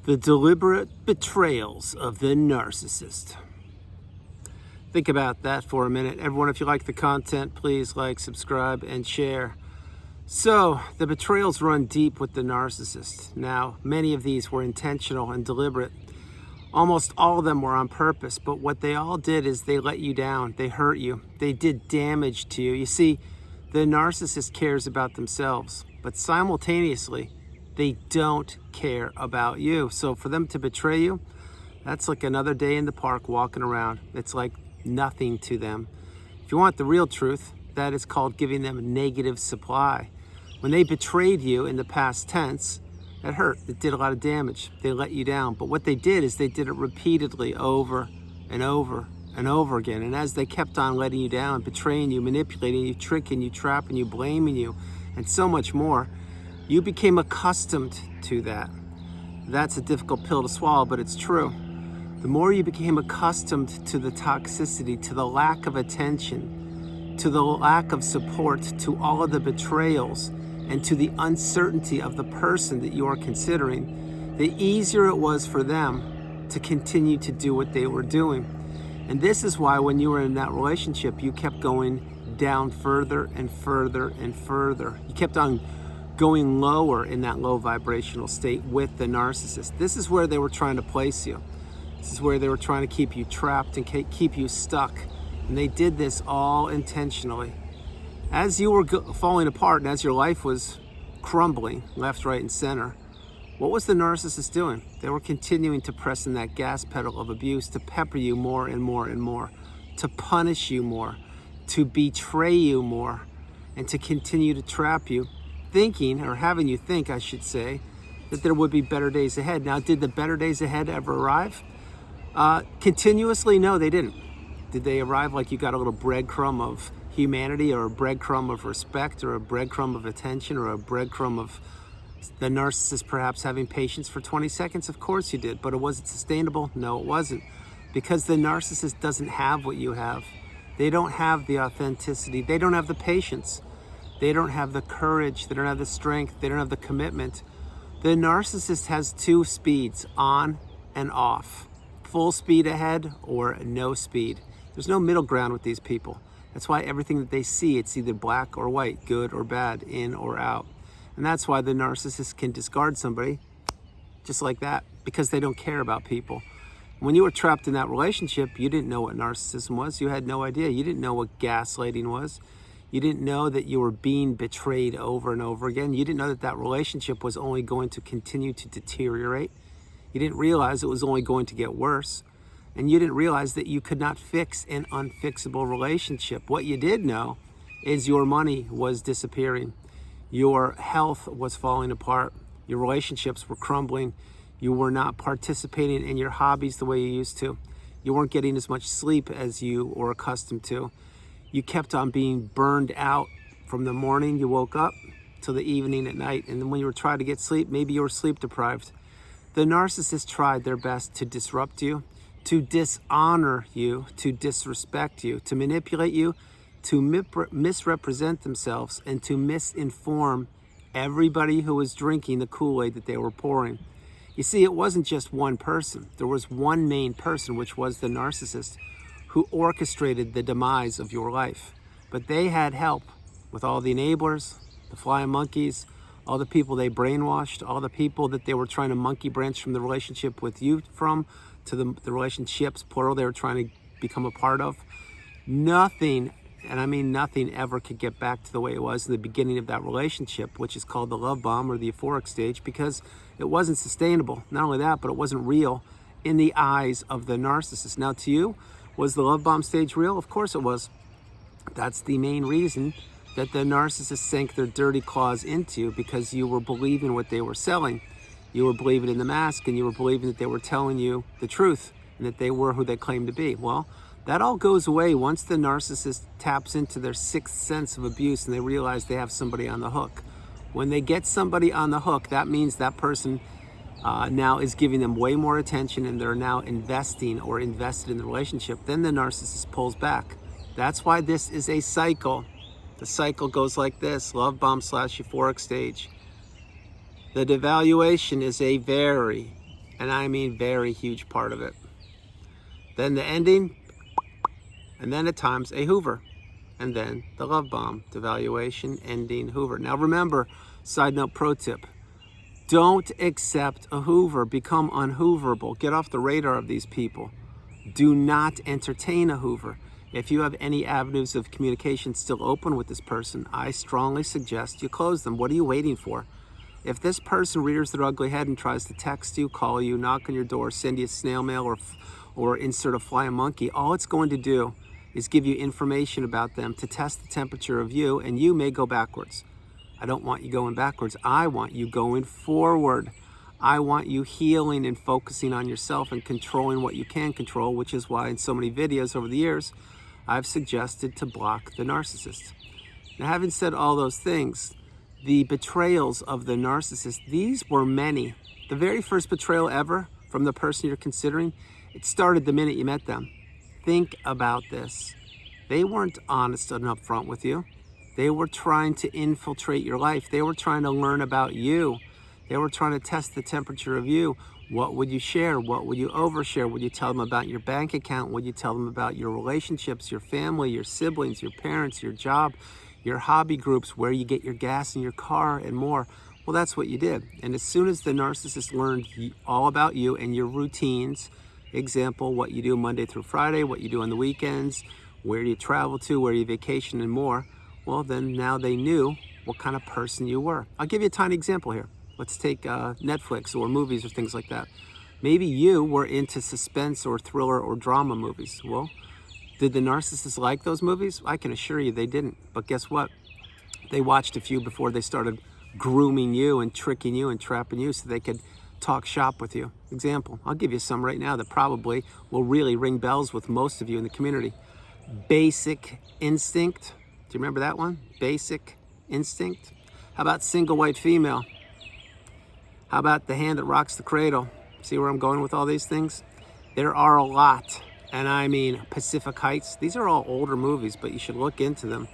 The deliberate betrayals of the narcissist. Think about that for a minute. Everyone, if you like the content, please like, subscribe, and share. So, the betrayals run deep with the narcissist. Now, many of these were intentional and deliberate. Almost all of them were on purpose, but what they all did is they let you down. They hurt you. They did damage to you. You see, the narcissist cares about themselves, but simultaneously, they don't care about you. So for them to betray you, that's like another day in the park walking around. It's like nothing to them. If you want the real truth, that is called giving them negative supply. When they betrayed you in the past tense, that hurt. It did a lot of damage. They let you down. But what they did is they did it repeatedly over and over and over again. And as they kept on letting you down, betraying you, manipulating you, tricking you, trapping you, blaming you, and so much more, you became accustomed to that. That's a difficult pill to swallow, but it's true. The more you became accustomed to the toxicity, to the lack of attention, to the lack of support, to all of the betrayals, and to the uncertainty of the person that you are considering, the easier it was for them to continue to do what they were doing. And this is why when you were in that relationship, you kept going down further and further and further. You kept on going lower in that low vibrational state with the narcissist. This is where they were trying to place you. This is where they were trying to keep you trapped and keep you stuck. And they did this all intentionally. As you were falling apart and as your life was crumbling left, right, and center, what was the narcissist doing? They were continuing to press in that gas pedal of abuse, to pepper you more and more and more, to punish you more, to betray you more, and to continue to trap you, thinking, or having you think, I should say, that there would be better days ahead. Now, did the better days ahead ever arrive? Continuously, no, they didn't. Did they arrive like you got a little breadcrumb of humanity, or a breadcrumb of respect, or a breadcrumb of attention, or a breadcrumb of the narcissist perhaps having patience for 20 seconds? Of course you did, but was it sustainable? No, it wasn't. Because the narcissist doesn't have what you have. They don't have the authenticity. They don't have the patience. They don't have the courage. They don't have the strength. They don't have the commitment. The narcissist has two speeds, on and off. Full speed ahead or no speed. There's no middle ground with these people. That's why everything that they see, it's either black or white, good or bad, in or out. And that's why the narcissist can discard somebody just like that, because they don't care about people. When you were trapped in that relationship, you didn't know what narcissism was. You had no idea. You didn't know what gaslighting was. You didn't know that you were being betrayed over and over again. You didn't know that that relationship was only going to continue to deteriorate. You didn't realize it was only going to get worse. And you didn't realize that you could not fix an unfixable relationship. What you did know is your money was disappearing. Your health was falling apart. Your relationships were crumbling. You were not participating in your hobbies the way you used to. You weren't getting as much sleep as you were accustomed to. You kept on being burned out from the morning you woke up till the evening at night. And then when you were trying to get sleep, maybe you were sleep deprived. The narcissist tried their best to disrupt you, to dishonor you, to disrespect you, to manipulate you, to misrepresent themselves, and to misinform everybody who was drinking the Kool-Aid that they were pouring. You see, it wasn't just one person. There was one main person, which was the narcissist, who orchestrated the demise of your life. But they had help with all the enablers, the flying monkeys, all the people they brainwashed, all the people that they were trying to monkey branch from the relationship with you from, to the relationships, plural, they were trying to become a part of. Nothing, and I mean nothing, ever could get back to the way it was in the beginning of that relationship, which is called the love bomb or the euphoric stage, because it wasn't sustainable. Not only that, but it wasn't real in the eyes of the narcissist. Now, to you, was the love bomb stage real? Of course it was. That's the main reason that the narcissist sank their dirty claws into you, because you were believing what they were selling. You were believing in the mask, and you were believing that they were telling you the truth and that they were who they claimed to be. Well, that all goes away once the narcissist taps into their sixth sense of abuse and they realize they have somebody on the hook. When they get somebody on the hook, that means that person now is giving them way more attention, and they're now investing or invested in the relationship. Then the narcissist pulls back. That's why this is a cycle. The cycle goes like this: love bomb / euphoric stage. The devaluation is a very And I mean very huge part of it. Then the ending, and then at times a hoover. And then the love bomb, devaluation, ending, hoover. Now remember, side note pro tip, don't accept a hoover. Become unhooverable. Get off the radar of these people. Do not entertain a hoover. If you have any avenues of communication still open with this person, I strongly suggest you close them. What are you waiting for? If this person rears their ugly head and tries to text you, call you, knock on your door, send you snail mail, or insert a flying monkey, all it's going to do is give you information about them to test the temperature of you, and you may go backwards. I don't want you going backwards. I want you going forward. I want you healing and focusing on yourself and controlling what you can control, which is why in so many videos over the years, I've suggested to block the narcissist. Now, having said all those things, the betrayals of the narcissist, these were many. The very first betrayal ever from the person you're considering, it started the minute you met them. Think about this. They weren't honest and upfront with you. They were trying to infiltrate your life. They were trying to learn about you. They were trying to test the temperature of you. What would you share? What would you overshare? Would you tell them about your bank account? Would you tell them about your relationships, your family, your siblings, your parents, your job, your hobby groups, where you get your gas in your car, and more? Well, that's what you did. And as soon as the narcissist learned all about you and your routines, example, what you do Monday through Friday, what you do on the weekends, where you travel to, where you vacation, and more, well, then now they knew what kind of person you were. I'll give you a tiny example here. Let's take Netflix or movies or things like that. Maybe you were into suspense or thriller or drama movies. Well, did the narcissist like those movies? I can assure you they didn't. But guess what? They watched a few before they started grooming you and tricking you and trapping you so they could talk shop with you. Example, I'll give you some right now that probably will really ring bells with most of you in the community. Basic Instinct. Do you remember that one? Basic Instinct. How about Single White Female? How about The Hand That Rocks the Cradle? See where I'm going with all these things? There are a lot, and I mean Pacific Heights. These are all older movies, but you should look into them.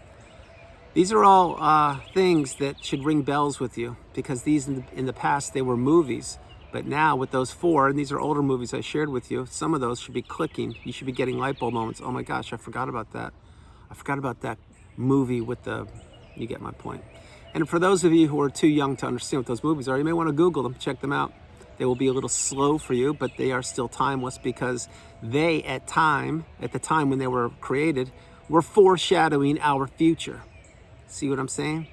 These are all things that should ring bells with you, because these in the past, they were movies. But now with those four, and these are older movies I shared with you, some of those should be clicking. You should be getting light bulb moments. Oh my gosh, I forgot about that. I forgot about that movie with the, you get my point. And for those of you who are too young to understand what those movies are, you may want to Google them, check them out. They will be a little slow for you, but they are still timeless because they, at the time when they were created, were foreshadowing our future. See what I'm saying?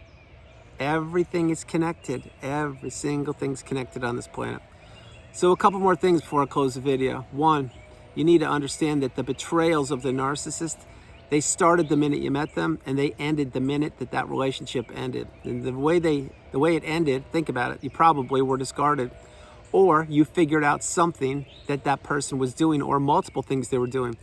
Everything is connected. Every single thing's connected on this planet. So a couple more things before I close the video. One, you need to understand that the betrayals of the narcissist, they started the minute you met them, and they ended the minute that relationship ended. And the way it ended, think about it, you probably were discarded, or you figured out something that person was doing, or multiple things they were doing.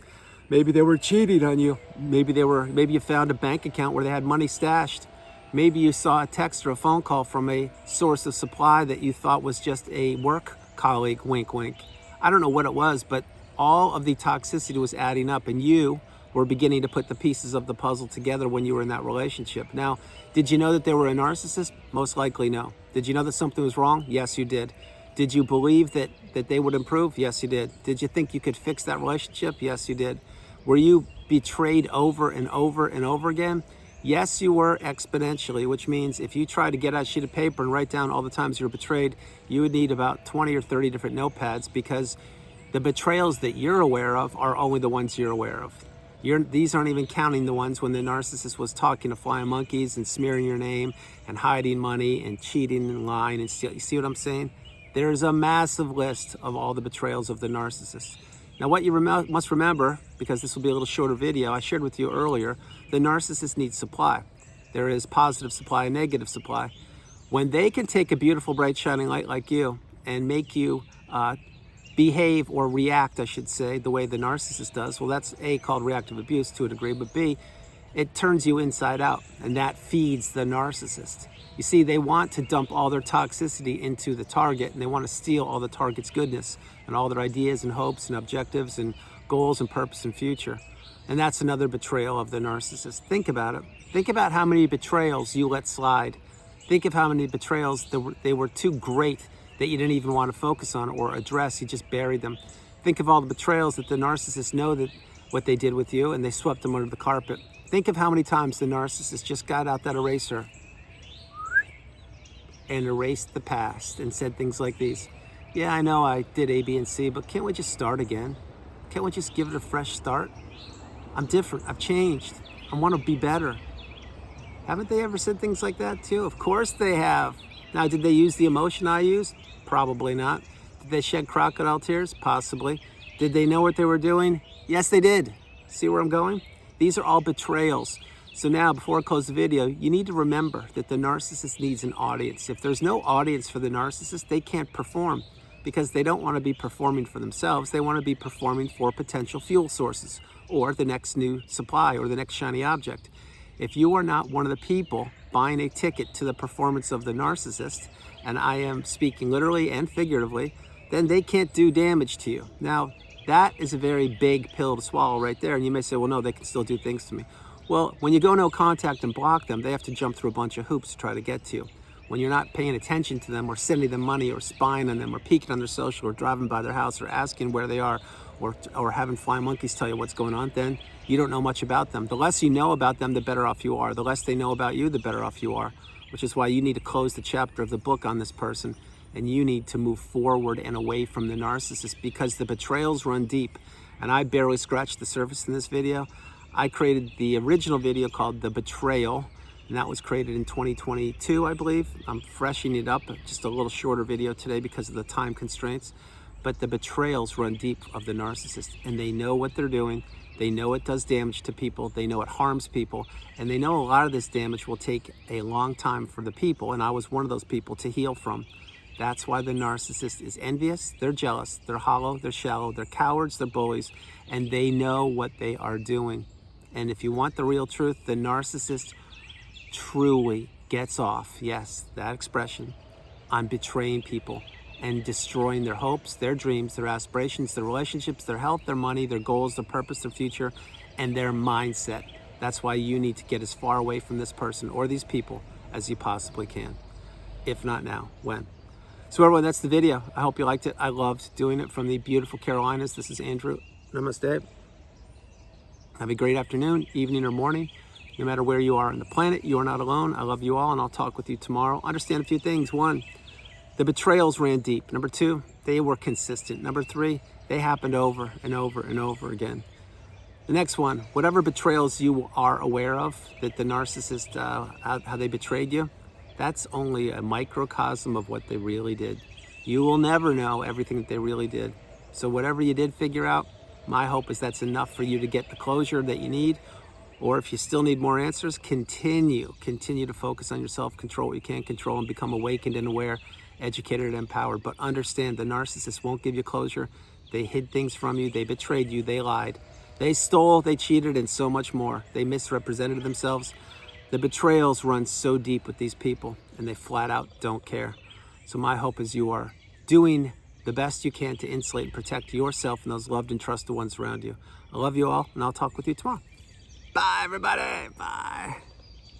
Maybe they were cheating on you. Maybe you found a bank account where they had money stashed. Maybe you saw a text or a phone call from a source of supply that you thought was just a work colleague, wink, wink. I don't know what it was, but all of the toxicity was adding up, and you were beginning to put the pieces of the puzzle together when you were in that relationship. Now, did you know that they were a narcissist? Most likely no. Did you know that something was wrong? Yes, you did. Did you believe that they would improve? Yes, you did. Did you think you could fix that relationship? Yes, you did. Were you betrayed over and over and over again? Yes, you were, exponentially, which means if you try to get out a sheet of paper and write down all the times you were betrayed, you would need about 20 or 30 different notepads, because the betrayals that you're aware of are only the ones you're aware of. These aren't even counting the ones when the narcissist was talking to flying monkeys and smearing your name and hiding money and cheating and lying and stealing. You see what I'm saying? There's a massive list of all the betrayals of the narcissist. Now, what you must remember, because this will be a little shorter video, I shared with you earlier, the narcissist needs supply. There is positive supply and negative supply. When they can take a beautiful, bright, shining light like you and make you behave or react, I should say, the way the narcissist does, well, that's A, called reactive abuse to a degree, but B, it turns you inside out, and that feeds the narcissist. You see, they want to dump all their toxicity into the target, and they want to steal all the target's goodness and all their ideas and hopes and objectives and goals and purpose and future. And that's another betrayal of the narcissist. Think about it. Think about how many betrayals you let slide. Think of how many betrayals they were too great that you didn't even want to focus on or address. You just buried them. Think of all the betrayals that the narcissists know that what they did with you, and they swept them under the carpet. Think of how many times the narcissist just got out that eraser and erased the past and said things like these. Yeah, I know I did A, B, and C, but can't we just start again? Can't we just give it a fresh start? I'm different. I've changed. I want to be better. Haven't they ever said things like that too? Of course they have. Now, did they use the emotion I used? Probably not. Did they shed crocodile tears? Possibly. Did they know what they were doing? Yes, they did. See where I'm going? These are all betrayals. So now, before I close the video, you need to remember that the narcissist needs an audience. If there's no audience for the narcissist, they can't perform because they don't want to be performing for themselves. They want to be performing for potential fuel sources or the next new supply or the next shiny object. If you are not one of the people buying a ticket to the performance of the narcissist, and I am speaking literally and figuratively, then they can't do damage to you. Now, that is a very big pill to swallow right there. And you may say, well, no, they can still do things to me. Well, when you go no contact and block them, they have to jump through a bunch of hoops to try to get to you. When you're not paying attention to them or sending them money or spying on them or peeking on their social or driving by their house or asking where they are or having flying monkeys tell you what's going on, then you don't know much about them. The less you know about them, the better off you are. The less they know about you, the better off you are, which is why you need to close the chapter of the book on this person, and you need to move forward and away from the narcissist because the betrayals run deep. And I barely scratched the surface in this video. I created the original video called The Betrayal, and that was created in 2022, I believe. I'm freshening it up, just a little shorter video today because of the time constraints. But the betrayals run deep of the narcissist, and they know what they're doing. They know it does damage to people. They know it harms people. And they know a lot of this damage will take a long time for the people, and I was one of those people, to heal from. That's why the narcissist is envious, they're jealous, they're hollow, they're shallow, they're cowards, they're bullies, and they know what they are doing. And if you want the real truth, the narcissist truly gets off, yes, that expression, on betraying people and destroying their hopes, their dreams, their aspirations, their relationships, their health, their money, their goals, their purpose, their future, and their mindset. That's why you need to get as far away from this person or these people as you possibly can. If not now, when? So everyone, that's the video. I hope you liked it. I loved doing it from the beautiful Carolinas. This is Andrew. Namaste. Have a great afternoon, evening, or morning. No matter where you are on the planet, you are not alone. I love you all, and I'll talk with you tomorrow. Understand a few things. 1, the betrayals ran deep. 2, they were consistent. 3, they happened over and over and over again. The next one, whatever betrayals you are aware of, that the narcissist, how they betrayed you, that's only a microcosm of what they really did. You will never know everything that they really did. So whatever you did figure out, my hope is that's enough for you to get the closure that you need. Or if you still need more answers, continue to focus on yourself, control what you can control, and become awakened and aware, educated and empowered. But understand, the narcissist won't give you closure. They hid things from you. They betrayed you. They lied. They stole. They cheated, and so much more. They misrepresented themselves. The betrayals run so deep with these people, and they flat out don't care. So my hope is you are doing the best you can to insulate and protect yourself and those loved and trusted ones around you. I love you all, and I'll talk with you tomorrow. Bye, everybody. Bye.